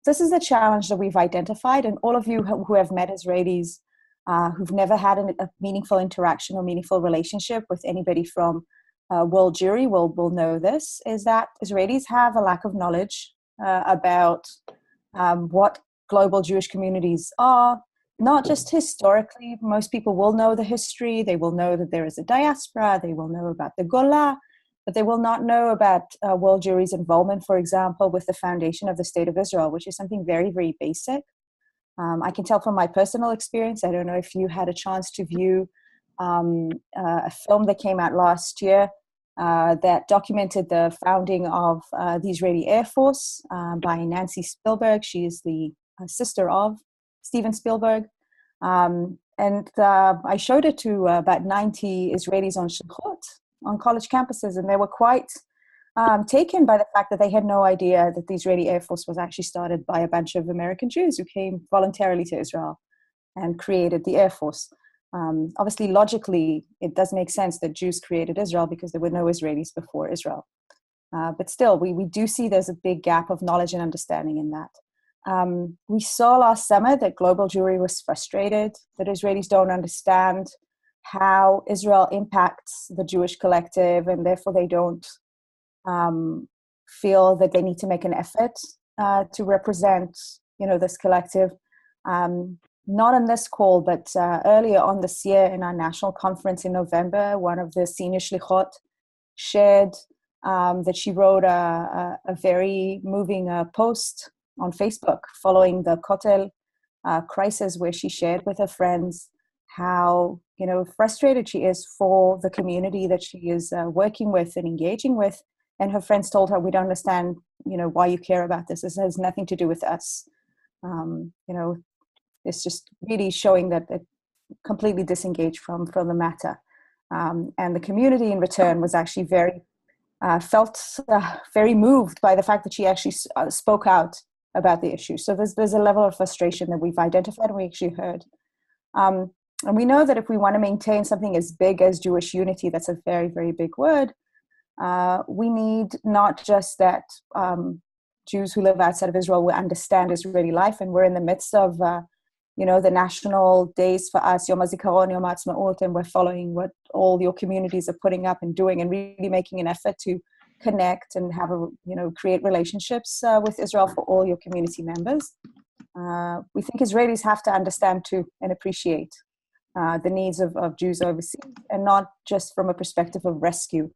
this is the challenge that we've identified, and all of you who have met Israelis who've never had a meaningful interaction or meaningful relationship with anybody from world Jewry will know this, is that Israelis have a lack of knowledge about what global Jewish communities are, not just historically. Most people will know the history. They will know that there is a diaspora. They will know about the Gola, but they will not know about world Jewry's involvement, for example, with the foundation of the State of Israel, which is something very, very basic. I can tell from my personal experience. I don't know if you had a chance to view a film that came out last year that documented the founding of the Israeli Air Force by Nancy Spielberg. She is the sister of Steven Spielberg. And I showed it to about 90 Israelis on Shlichut, on college campuses, and they were quite taken by the fact that they had no idea that the Israeli Air Force was actually started by a bunch of American Jews who came voluntarily to Israel and created the Air Force. Obviously, logically, it does make sense that Jews created Israel because there were no Israelis before Israel. But still, we do see there's a big gap of knowledge and understanding in that. We saw last summer that global Jewry was frustrated, that Israelis don't understand how Israel impacts the Jewish collective, and therefore they don't feel that they need to make an effort to represent, this collective. Not on this call, but earlier on this year in our national conference in November, one of the senior Shlichot shared that she wrote a very moving post on Facebook following the Kotel crisis, where she shared with her friends how, frustrated she is for the community that she is working with and engaging with. And her friends told her, we don't understand, why you care about this. This has nothing to do with us. It's just really showing that it completely disengaged from the matter. And the community in return was actually felt very moved by the fact that she actually spoke out about the issue. So there's a level of frustration that we've identified and we actually heard. And we know that if we want to maintain something as big as Jewish unity, that's a very, very big word, we need not just that Jews who live outside of Israel will understand Israeli life, and we're in the midst of the national days for us, Yom HaZikaron, Yom HaAtzmaut, and we're following what all your communities are putting up and doing, and really making an effort to connect and have create relationships with Israel for all your community members. We think Israelis have to understand too and appreciate the needs of Jews overseas, and not just from a perspective of rescue,